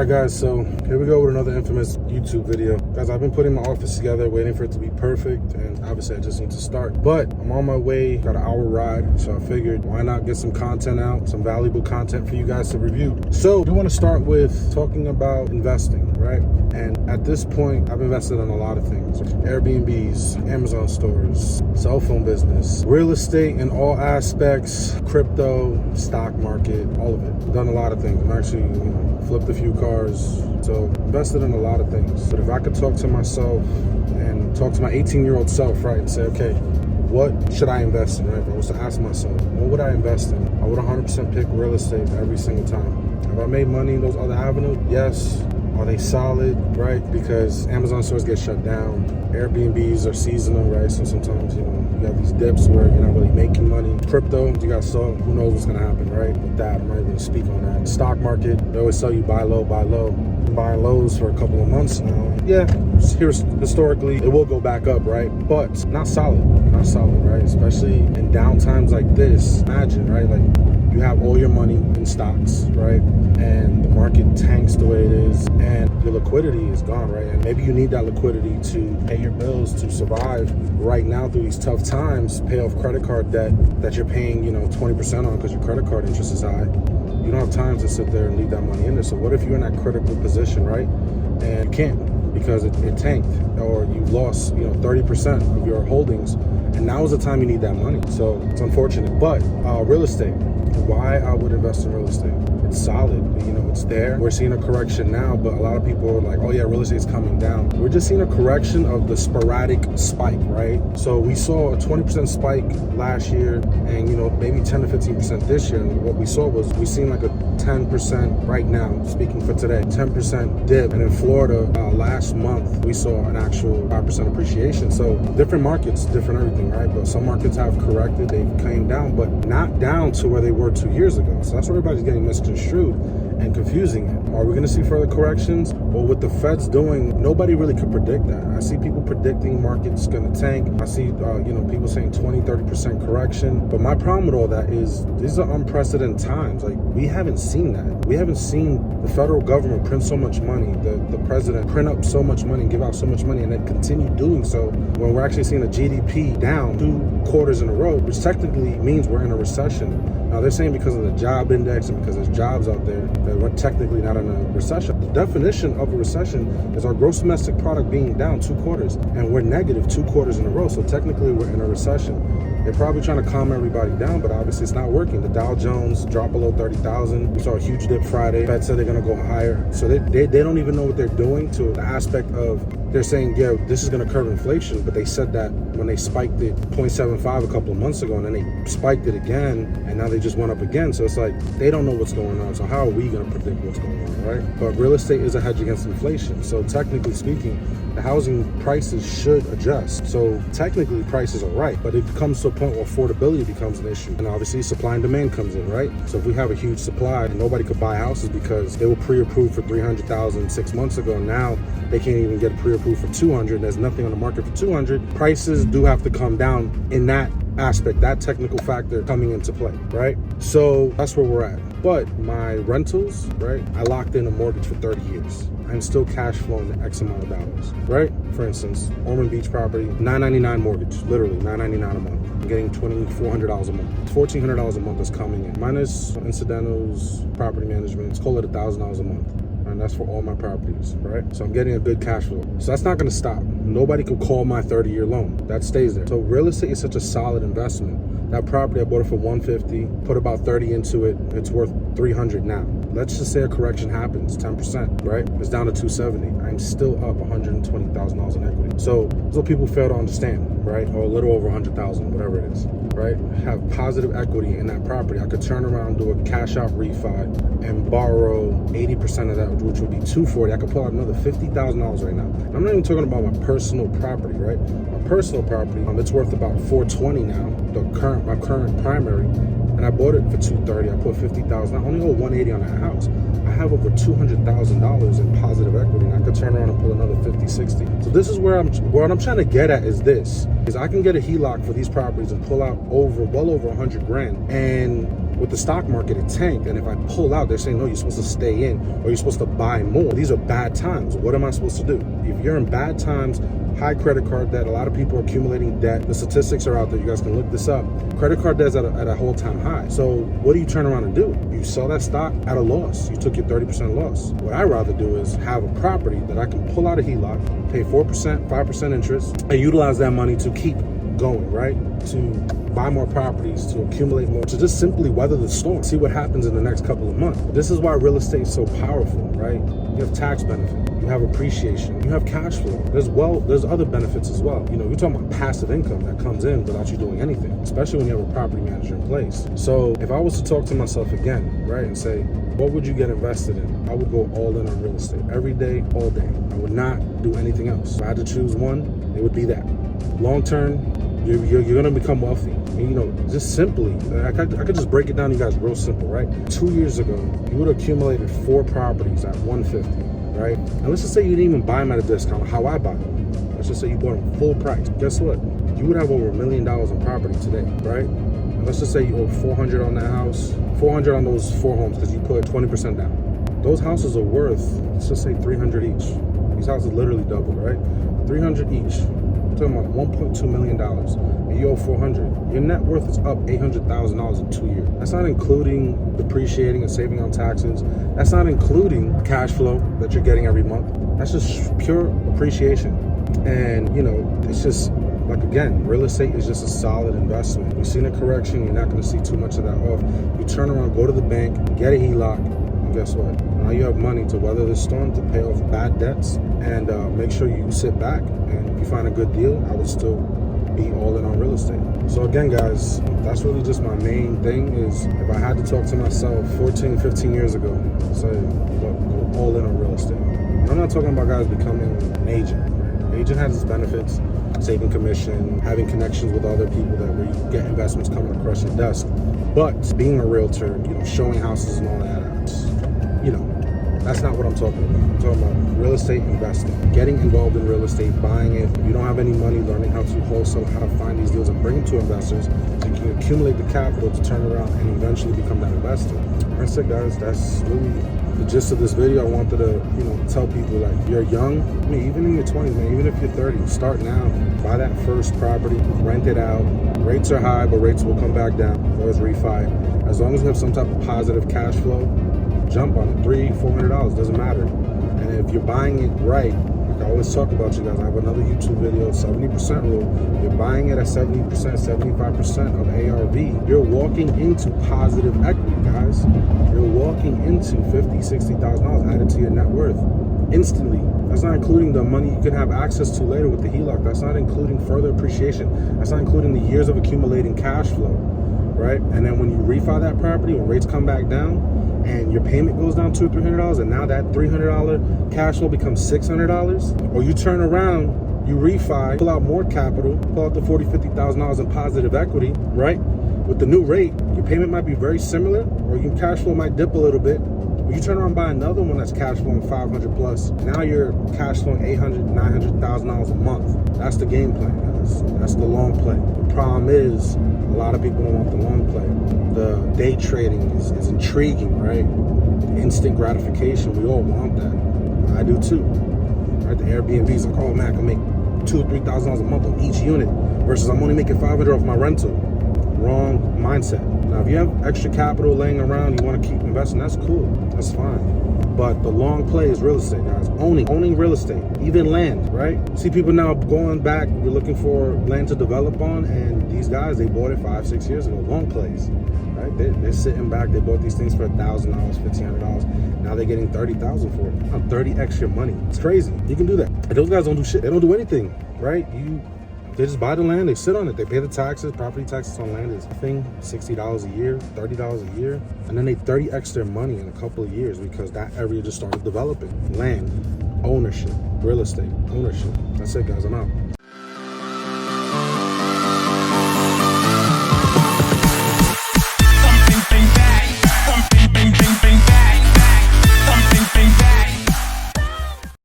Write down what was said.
guys, so here we go with another infamous YouTube video. Guys, I've been putting my office together, waiting for it to be perfect, and obviously I just need to start. But I'm on my way, got an hour ride, so I figured why not get some content out, some valuable content for you guys to review. So we want to start with talking about investing, right? And at this point, I've invested in a lot of things. Airbnbs, Amazon stores, cell phone business, real estate in all aspects, crypto, stock market, all of it. I've done a lot of things. I'm actually, flipped a few cars. So invested in a lot of things. But if I could talk to myself and talk to my 18-year-old self, right, and say, okay, what should I invest in, right? If I was to ask myself, what would I invest in? I would 100% pick real estate every single time. Have I made money in those other avenues? Yes. Are they solid, right? Because Amazon stores get shut down. Airbnbs are seasonal, right? So sometimes, you have these dips where you're not really making money. Crypto, you got so who knows what's gonna happen, right? With that, I'm not even gonna speak on that. Stock market, they always tell you buy low, buy low. I'm buying lows for a couple of months now. Yeah, here's historically, it will go back up, right? But not solid, right? Especially in down times like this. Imagine, right? Like, you have all your money in stocks, right? And the market tanks the way it is, and your liquidity is gone, right? And maybe you need that liquidity to pay your bills, to survive right now through these tough times, pay off credit card debt that you're paying, 20% on because your credit card interest is high. You don't have time to sit there and leave that money in there. So what if you're in that critical position, right? And you can't because it tanked, or you lost, 30% of your holdings, and now is the time you need that money. So it's unfortunate. But real estate, why I would invest in real estate? It's solid, it's there. We're seeing a correction now, but a lot of people are like, oh yeah, real estate is coming down. We're just seeing a correction of the sporadic spike, right? So we saw a 20% spike last year, and maybe 10 to 15% this year. And what we saw was we've seen like a 10% right now, speaking for today, 10% dip. And in Florida, last month, we saw an actual 5% appreciation. So different markets, different everything, right? But some markets have corrected, they came down, but not down to where they were 2 years ago. So that's where everybody's getting misconstrued and confusing it. Are we going to see further corrections? Well, with the Fed's doing, nobody really could predict that. I see people predicting markets going to tank. I see, people saying 20, 30% correction. But my problem with all that is these are unprecedented times. Like, we haven't seen that. We haven't seen the federal government print so much money, the president print up so much money and give out so much money, and then continue doing so when we're actually seeing the GDP down 2 quarters in a row, which technically means we're in a recession. Now, they're saying because of the job index and because there's jobs out there that we're technically not in a recession. The definition of a recession is our gross domestic product being down 2 quarters, and we're negative 2 quarters in a row. So technically, we're in a recession. They're probably trying to calm everybody down, but obviously it's not working. The Dow Jones dropped below 30,000. We saw a huge dip Friday. Fed said they're going to go higher. So they don't even know what they're doing to the aspect of, they're saying, yeah, this is going to curb inflation, but they said that when they spiked it 0.75 a couple of months ago, and then they spiked it again, and now they just went up again. So it's like, they don't know what's going on. So how are we going to predict what's going on, right? But real estate is a hedge against inflation. So technically speaking, the housing prices should adjust. So technically prices are right, but it comes to a point where affordability becomes an issue. And obviously supply and demand comes in, right? So if we have a huge supply and nobody could buy houses because they were pre-approved for 300,000 6 months ago, now they can't even get pre-approved for 200. There's nothing on the market for 200. Prices do have to come down in that aspect, that technical factor coming into play, right? So that's where we're at. But my rentals, right? I locked in a mortgage for 30 years. I'm still cash flowing X amount of dollars, right? For instance, Ormond Beach property, $999 mortgage, literally $999 a month. I'm getting $2,400 a month. $1,400 a month is coming in. Minus incidentals, property management, let's call it $1,000 a month. And that's for all my properties, right? So I'm getting a good cash flow. So that's not gonna stop. Nobody could call my 30-year loan. That stays there. So real estate is such a solid investment. That property, I bought it for $150, put about 30 into it. It's worth 300 now. Let's just say a correction happens, 10%, right? It's down to 270. I'm still up $120,000 in equity. So that's what people fail to understand, right? Or a little over 100,000, whatever it is, right? Have positive equity in that property. I could turn around, do a cash out refi, and borrow 80% of that, which would be $240. I could pull out another $50,000 right now. And I'm not even talking about my personal property, right? My personal property, it's worth about $420 now. My current primary, and I bought it for $230. I put $50,000. I only owe $180 on that house. I have over $200,000 in positive equity, and I could turn around and pull another 50, 60. So this is where what I'm trying to get at is this: I can get a HELOC for these properties and pull out well over 100 grand, and With the stock market, it tanked, and if I pull out, they're saying, no, you're supposed to stay in, or you're supposed to buy more. These are bad times. What am I supposed to do? If you're in bad times, high credit card debt, a lot of people are accumulating debt. The statistics are out there. You guys can look this up. Credit card debt's at a whole time high. So what do you turn around and do? You sell that stock at a loss. You took your 30% loss. What I'd rather do is have a property that I can pull out a HELOC, pay 4%, 5% interest, and utilize that money to keep going, right? To buy more properties, to accumulate more, to just simply weather the storm, see what happens in the next couple of months. This is why real estate is so powerful, right? You have tax benefit, you have appreciation, you have cash flow. There's other benefits as well. You know, you're talking about passive income that comes in without you doing anything, especially when you have a property manager in place. So if I was to talk to myself again, right, and say, what would you get invested in? I would go all in on real estate every day, all day. I would not do anything else. If I had to choose one, it would be that. Long term, you're gonna become wealthy. You know, just simply, I could just break it down to you guys real simple, right? 2 years ago, you would have accumulated 4 properties at 150, right? And let's just say you didn't even buy them at a discount, how I buy them. Let's just say you bought them full price. Guess what? You would have over $1 million in property today, right? And let's just say you owe 400 on that house, 400 on those 4 homes because you put 20% down. Those houses are worth, let's just say 300 each. These houses literally doubled, right? 300 each. Talking about $1.2 million, and you owe 400. Your net worth is up $800,000 in 2 years. That's not including depreciating and saving on taxes. That's not including cash flow that you're getting every month. That's just pure appreciation. And you know, it's just like, again, real estate is just a solid investment. We've seen a correction. You're not going to see too much of that off. You turn around, go to the bank, get a HELOC, and guess what? Now you have money to weather the storm, to pay off bad debts, and make sure you sit back. And if you find a good deal, I would still be all in on real estate. So again, guys, that's really just my main thing. Is if I had to talk to myself 14, 15 years ago, say, look, go all in on real estate. And I'm not talking about guys becoming an agent. Right? An agent has its benefits, saving commission, having connections with other people that where you get investments coming across your desk. But being a realtor, you know, showing houses and all that, you know, that's not what I'm talking about. I'm talking about real estate investing, getting involved in real estate, buying it. If you don't have any money, learning how to wholesale, how to find these deals and bring them to investors so you can accumulate the capital to turn around and eventually become that investor. That's it, guys. That's really the gist of this video. I wanted to, you know, tell people, like, you're young, I mean, even in your 20s, man, even if you're 30, start now. Buy that first property, rent it out. Rates are high, but rates will come back down. Always refi. As long as you have some type of positive cash flow, jump on it. $300-$400, doesn't matter. And if you're buying it right, like I always talk about, you guys, I have another YouTube video, 70% rule. You're buying it at 70%, 75% of ARV. You're walking into positive equity, guys. You're walking into $50,000, $60,000 added to your net worth instantly. That's not including the money you can have access to later with the HELOC. That's not including further appreciation. That's not including the years of accumulating cash flow, right? And then when you refi that property, when rates come back down, and your payment goes down $200 or $300, and now that $300 cash flow becomes $600, or you turn around, you refi, pull out more capital, pull out the $40,000, $50,000 in positive equity, right? With the new rate, your payment might be very similar, or your cash flow might dip a little bit. But you turn around and buy another one that's cash flowing 500 plus. Now you're cash flowing $800,000, $900,000 a month. That's the game plan, guys. That's the long play. The problem is, a lot of people don't want the long play. The day trading is intriguing, right? The instant gratification, we all want that. I do too. Right? The Airbnb's like, oh man, I can make $2,000 or $3,000 a month on each unit, versus I'm only making $500 off my rental. Wrong mindset. Now, if you have extra capital laying around, you want to keep investing, that's cool. That's fine. But the long play is real estate, guys. Owning real estate, even land, right? See people now going back, we're looking for land to develop on, and these guys, they bought it 5-6 years ago. Long plays, right? They're sitting back. They bought these things for $1,000, $1,500. Now they're getting $30,000 for it. Now 30 extra money. It's crazy. You can do that. And those guys don't do shit. They don't do anything, right? They just buy the land, they sit on it, they pay the taxes. Property taxes on land is a thing, $60 a year, $30 a year. And then they 30x their money in a couple of years because that area just started developing. Land, ownership, real estate, ownership. That's it, guys, I'm out.